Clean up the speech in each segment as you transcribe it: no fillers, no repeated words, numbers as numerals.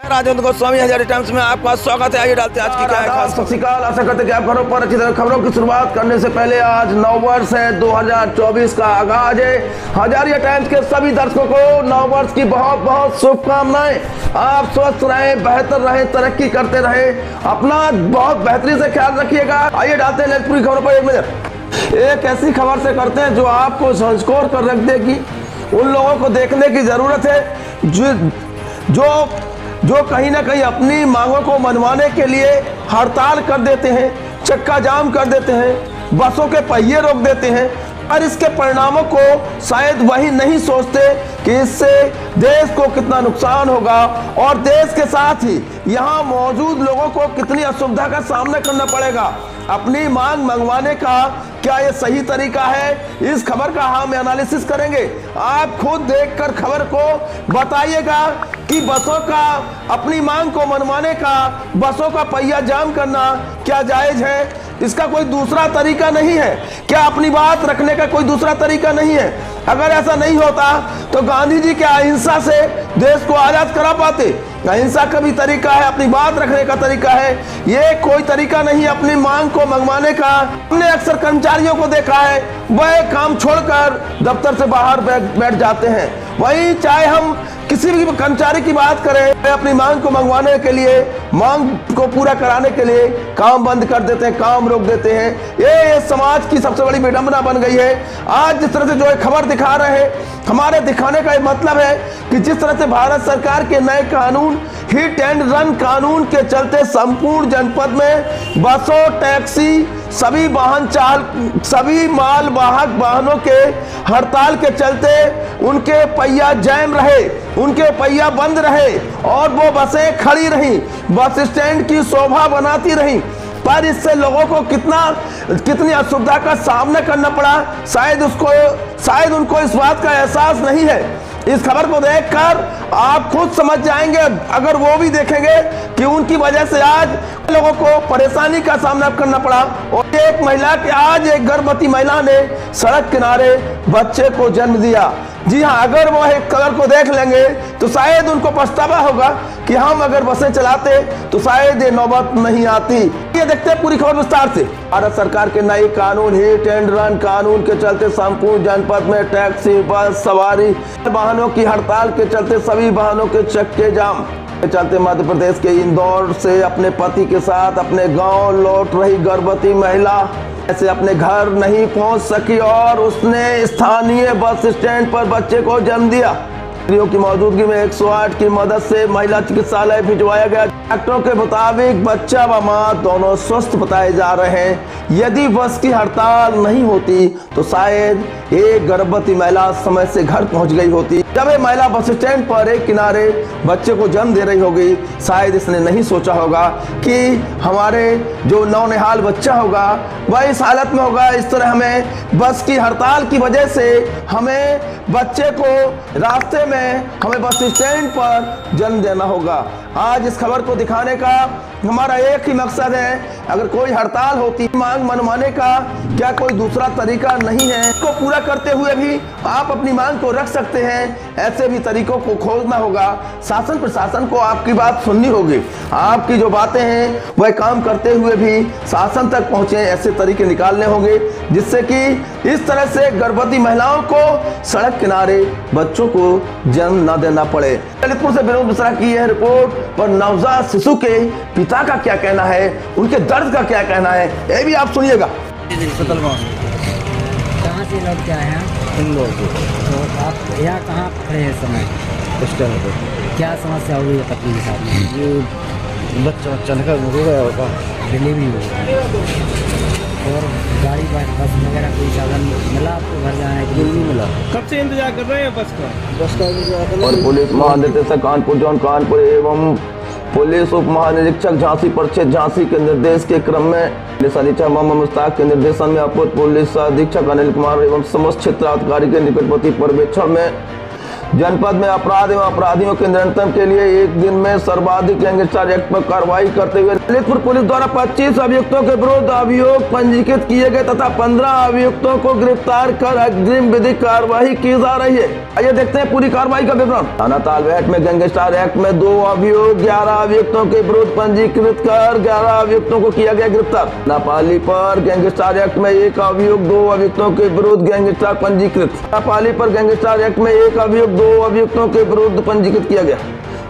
Rajendra Goswami Hazari times में आपका स्वागत है। आइए डालते हैं आज की क्या है खास। सत श्रीकाल, आशा करते हैं कि आप घरों पर अच्छी तरह। खबरों की शुरुआत करने से पहले आज नव वर्ष है, 2024 का आगाज है। हजारिया टाइम्स के सभी दर्शकों को नव वर्ष की बहुत बहुत शुभकामनाएं। आप स्वस्थ रहें, बेहतर रहें, तरक्की करते रहें, अपना बहुत बेहतरीन से ख्याल रखिएगा। आइए डालते हैं पूरी खबरों पर एक नजर। एक ऐसी खबर से करते हैं जो आपको झंझोर कर रख देगी। उन लोगों को देखने की जरूरत है जो कहीं ना कहीं अपनी मांगों को मनवाने के लिए हड़ताल कर देते हैं, चक्का जाम कर देते हैं, बसों के पहिए रोक देते हैं, और इसके परिणामों को शायद वही नहीं सोचते कि इससे देश को कितना नुकसान होगा और देश के साथ ही यहाँ मौजूद लोगों को कितनी असुविधा का सामना करना पड़ेगा। अपनी मांग मंगवाने का क्या ये सही तरीका है? इस खबर का हम एनालिसिस करेंगे। आप खुद देखकर खबर को बताइएगा कि बसों का अपनी मांग को मनवाने का, बसों का पहिया जाम करना क्या जायज है? इसका कोई दूसरा तरीका नहीं है क्या? अपनी बात रखने का कोई दूसरा तरीका नहीं है? अगर ऐसा नहीं होता तो गांधी जी क्या अहिंसा से देश को आजाद करा पाते? अहिंसा का भी तरीका है, अपनी बात रखने का तरीका है। ये कोई तरीका नहीं अपनी मांग को मंगवाने का। हमने अक्सर कर्मचारियों को देखा है, वह काम छोड़कर दफ्तर से बाहर बैठ जाते हैं। वही चाहे हम किसी भी कर्मचारी की बात करें, अपनी मांग को मंगवाने के लिए, मांग को पूरा कराने के लिए काम बंद कर देते हैं, काम रोक देते हैं। ये समाज की सबसे बड़ी विडंबना बन गई है। आज जिस तरह से जो खबर दिखा रहे हैं, हमारे दिखाने का मतलब है कि जिस तरह से भारत सरकार के नए कानून, हिट एंड रन कानून के चलते संपूर्ण जनपद में बसों, टैक्सी, सभी वाहन चालक, सभी माल वाहक वाहनों के हड़ताल के चलते उनके पहिया जैम रहे, उनके पहिया बंद रहे और वो बसें खड़ी रहीं, बस स्टैंड की शोभा बनाती रहीं। पर इससे लोगों को कितनी असुविधा का सामना करना पड़ा, शायद उनको इस बात का एहसास नहीं है। इस खबर को देखकर आप खुद समझ जाएंगे, अगर वो भी देखेंगे कि उनकी वजह से आज लोगों को परेशानी का सामना करना पड़ा। और एक महिला के आज एक गर्भवती महिला ने सड़क किनारे बच्चे को जन्म दिया। जी हाँ, अगर वो एक खबर को देख लेंगे तो शायद उनको पछतावा होगा कि हम अगर बसें चलाते तो शायद ये नौबत नहीं आती। ये देखते हैं पूरी खबर विस्तार से। भारत सरकार के नए कानून, हिट एंड रन कानून के चलते संपूर्ण जनपद में टैक्सी, बस, सवारी वाहनों की हड़ताल के चलते सभी वाहनों के चक्के जाम के चलते मध्य प्रदेश के इंदौर से अपने पति के साथ अपने गांव लौट रही गर्भवती महिला ऐसे अपने घर नहीं पहुंच सकी और उसने स्थानीय बस स्टैंड पर बच्चे को जन्म दिया। डॉक्टरों की मौजूदगी में 108 की मदद से महिला चिकित्सालय भिजवाया गया। डॉक्टरों के मुताबिक बच्चा व मां दोनों स्वस्थ बताए जा रहे हैं। यदि बस की हड़ताल नहीं होती तो शायद एक गर्भवती महिला समय से घर पहुंच गई होती। जब ये महिला बस स्टैंड पर एक किनारे बच्चे को जन्म दे रही होगी, शायद इसने नहीं सोचा होगा कि हमारे जो नौनिहाल बच्चा होगा वह इस हालत में होगा। इस तरह हमें बस की हड़ताल की वजह से हमें बच्चे को रास्ते में हमें बस स्टैंड पर जन्म देना होगा। आज इस खबर को दिखाने का हमारा एक ही मकसद है, अगर कोई हड़ताल होती, मांग मनवाने का क्या कोई दूसरा तरीका नहीं है? इसको पूरा करते हुए भी आप अपनी मांग को रख सकते हैं। ऐसे भी तरीकों को खोजना होगा। शासन प्रशासन को आपकी बात सुननी होगी। आपकी जो बातें हैं वह काम करते हुए भी शासन तक पहुंचे, ऐसे तरीके निकालने होंगे जिससे कि इस तरह से गर्भवती महिलाओं को सड़क किनारे बच्चों को जन्म न देना पड़े। ललितपुर से विनोद मिश्रा की यह रिपोर्ट पर नवजात शिशु के पिता का क्या कहना है, उनके दर्द का क्या कहना है, ये भी आप सुनिएगा। कहाँ से लौट के आए हैं? इंदौर से। तो आप यहाँ कहाँ खड़े हैं समय? स्टैंड पे। क्या समस्या हुई है पत्नी के साथ में? ये बच्चा निकल हो गया होगा, डिलीवरी हो गई और गाड़ी बस वगैरह कोई साधन मिला आपको घर जाने के लिए? नहीं मिला। कब से इंतजार कर रहे हैं बस का? बस का इंतजार कर रहे और पुलिस महानिदेशक कानपुर जोन कानपुर एवं पुलिस उप महानिरीक्षक झांसी परिक्षेत्र झांसी के निर्देश के क्रम में पुलिस अधीक्षक मोहम्मद मुश्ताक के निर्देशन में अपर पुलिस अधीक्षक अनिल कुमार एवं समस्त क्षेत्राधिकारी के निकटवर्ती पर्यवेक्षण में जनपद में अपराध एवं अपराधियों के नियंत्रण के लिए एक दिन में सर्वाधिक गैंगस्टर एक्ट पर कार्रवाई करते हुए ललितपुर पुलिस द्वारा 25 अभियुक्तों के विरुद्ध अभियोग पंजीकृत किए गए तथा 15 अभियुक्तों को गिरफ्तार कर अग्रिम विधिक कार्रवाई की जा रही है। आइए देखते हैं पूरी कार्रवाई का विवरण। थाना तालबेहट में गैंगस्टर एक्ट में 2 अभियोग 11 अभियुक्तों के विरुद्ध पंजीकृत कर 11 अभियुक्तों को किया गया गिरफ्तार। नापाली पर गैंगस्टर एक्ट में 1 अभियोग 2 अभियुक्तों के विरुद्ध गैंगस्टर पंजीकृत। नापाली पर गैंगस्टर एक्ट में 1 अभियोग 2 अभियुक्तों के विरुद्ध पंजीकृत किया गया।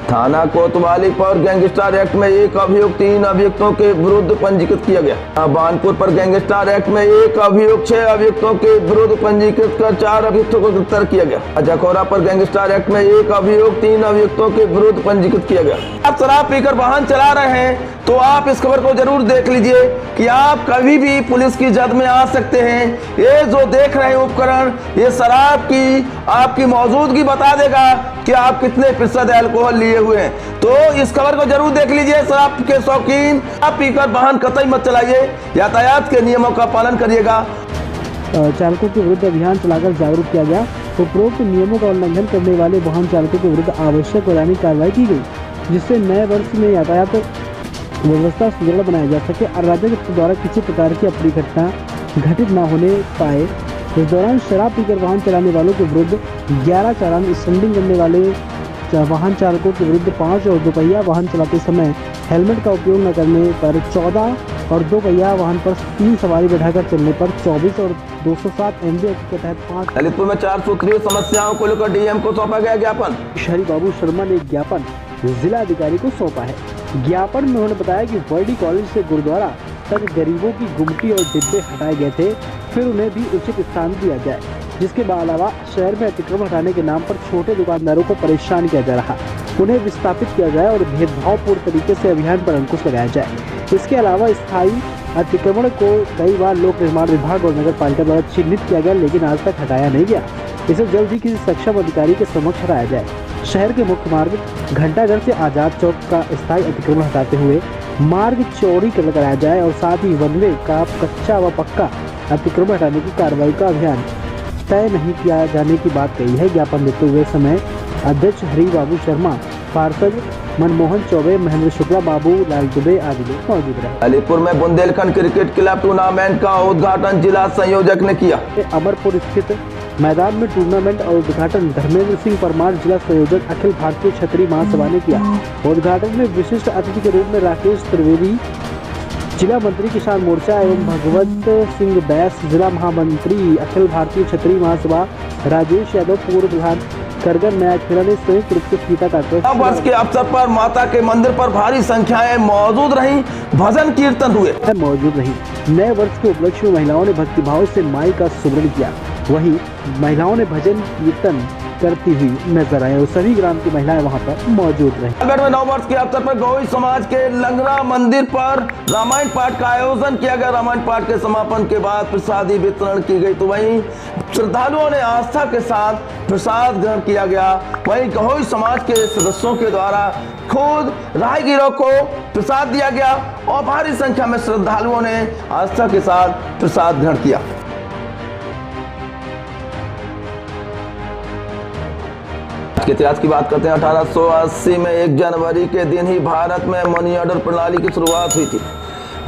थाना कोतवाली पर गैंगस्टर एक्ट में 1 अभियोग 3 अभियुक्तों के विरुद्ध पंजीकृत किया गया। बानपुर पर गैंगस्टर एक्ट में 1 अभियोग 6 अभियुक्तों के विरुद्ध पंजीकृत कर 4 अभियुक्तों को गिरफ्तार किया गया। जखौरा पर गैंगस्टर एक्ट में 1 अभियोग 3 अभियुक्तों के विरुद्ध पंजीकृत किया गया। आप शराब पीकर वाहन चला रहे हैं तो आप इस खबर को जरूर देख लीजिए कि आप कभी भी पुलिस की जद में आ सकते हैं। ये जो देख रहे हैं उपकरण, ये शराब की आपकी मौजूदगी बता देगा कि आप कितने प्रतिशत अल्कोहल लिए हुए हैं। तो इस खबर को जरूर देख लीजिए। शराब के शौकीन, आप पीकर वाहन कतई मत चलाइए, यातायात के नियमों का पालन करिएगा। चालकों के विरुद्ध अभियान चलाकर जागरूक किया गया। उपरोक्त नियमों का उल्लंघन करने वाले वाहन चालकों के विरुद्ध आवश्यक वैधानिक कार्रवाई की गई, जिससे नए वर्ष में यातायात व्यवस्था सुदृढ़ बनाया जा सके और राज्य द्वारा किसी प्रकार की अप्रिय घटना घटित न होने पाए। इस दौरान शराब पीकर वाहन चलाने वालों के विरुद्ध 11 चालान, स्टंटिंग करने वाले वाहन चालकों के विरुद्ध 5 और दोपहिया वाहन चलाते समय हेलमेट का उपयोग न करने पर 14 और दोपहिया वाहन पर 3 सवारी बैठाकर चलने पर 24 और 207 MV के तहत 5। ललितपुर में 4 सूत्रीय समस्याओं को लेकर डीएम को सौंपा गया ज्ञापन। हरि बाबू शर्मा ने ज्ञापन जिला अधिकारी को सौंपा है। ज्ञापन में उन्होंने बताया कि वर्डी कॉलेज से गुरुद्वारा तक गरीबों की गुमटी और डिब्बे हटाए गए थे, फिर उन्हें भी उचित स्थान दिया जाए। जिसके अलावा शहर में अतिक्रमण हटाने के नाम पर छोटे दुकानदारों को परेशान किया जा रहा, उन्हें विस्थापित किया जाए और भेदभावपूर्ण तरीके से अभियान पर अंकुश लगाया जाए। इसके अलावा स्थायी अतिक्रमण को कई बार लोक निर्माण विभाग और नगर पालिका द्वारा चिन्हित किया गया, लेकिन आज तक हटाया नहीं गया। इसे जल्द ही किसी सक्षम अधिकारी के समक्ष हटाया जाए। शहर के मुख्य मार्ग घंटाघर से आजाद चौक का स्थायी अतिक्रमण हटाते हुए मार्ग चौड़ीकरण कराया जाए और साथ ही वनवे का कच्चा व पक्का अतिक्रमण हटाने की कार्रवाई का अभियान तय नहीं किया जाने की बात कही है। ज्ञापन देते हुए समय अध्यक्ष हरि बाबू शर्मा, पार्षद मनमोहन चौबे, महेंद्र शुक्ला, बाबू लाल दुबे आदि लोग मौजूद रहे। ललितपुर में बुंदेलखंड क्रिकेट क्लब टूर्नामेंट का उद्घाटन जिला संयोजक ने किया। अमरपुर स्थित मैदान में टूर्नामेंट और उद्घाटन धर्मेंद्र सिंह परमार, जिला संयोजक अखिल भारतीय क्षत्रिय महासभा ने किया। उद्घाटन में विशिष्ट अतिथि के रूप में राकेश त्रिवेदी, जिला मंत्री किसान मोर्चा एवं भगवत सिंह बैस, जिला महामंत्री अखिल भारतीय क्षत्रिय महासभा, राजेश यादव, पूर्व प्रधान करगन नया खेड़ा ने संयुक्त रूप से फीता काटकर वर्ष के अवसर पर माता के मंदिर पर भारी संख्याएं मौजूद रहीं, भजन कीर्तन हुए। मौजूद रही। नए वर्ष के उपलक्ष्य में महिलाओं ने भक्तिभाव से माई का सुमरन किया। वहीं महिलाओं ने भजन कीर्तन करती हुई नजर आए और सभी ग्राम की महिलाएं वहां पर मौजूद रही। में 9 वर्ष के अवसर पर गौई समाज के लंगरा मंदिर पर रामायण पाठ का आयोजन किया गया। रामायण पाठ के समापन के बाद प्रसादी वितरण की गई, तो वहीं श्रद्धालुओं ने आस्था के साथ प्रसाद ग्रहण किया गया। वहीं गौई समाज के सदस्यों के द्वारा खुद राहगीरों को प्रसाद दिया गया और भारी संख्या में श्रद्धालुओं ने आस्था के साथ प्रसाद ग्रहण किया। के इतिहास की बात करते हैं। 1880 में 1 जनवरी के दिन ही भारत में मनी ऑर्डर प्रणाली की शुरुआत हुई थी।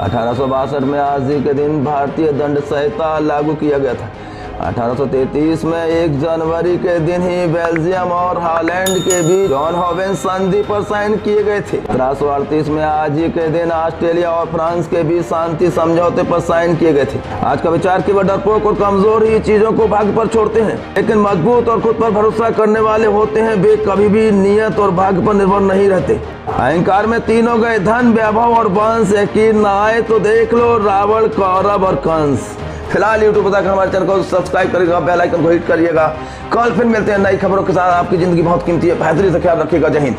1862 में आज ही के दिन भारतीय दंड संहिता लागू किया गया था। 1833 में 1 जनवरी के दिन ही बेल्जियम और हॉलैंड के बीच जॉन हॉवेन संधि पर साइन किए गए थे। 1738 में आज ही के दिन ऑस्ट्रेलिया और फ्रांस के बीच शांति समझौते पर साइन किए गए थे। आज का विचार केवल डरपोक और कमजोर ही चीजों को भाग्य पर छोड़ते हैं, लेकिन मजबूत और खुद पर भरोसा करने वाले होते हैं। वे कभी भी नियत और भाग्य पर निर्भर नहीं रहते। अहंकार में 3 हो गए, धन, वैभव और वंश। यकीन न आए तो देख लो रावण, कौरव और कंस। फिलहाल यूट्यूब पर हमारे चैनल को सब्सक्राइब करिएगा, बेल आइकन को हिट करिएगा। कल फिर मिलते हैं नई खबरों के साथ। आपकी जिंदगी बहुत कीमती है, बेहतरी से ख्याल रखिएगा। जय हिंद।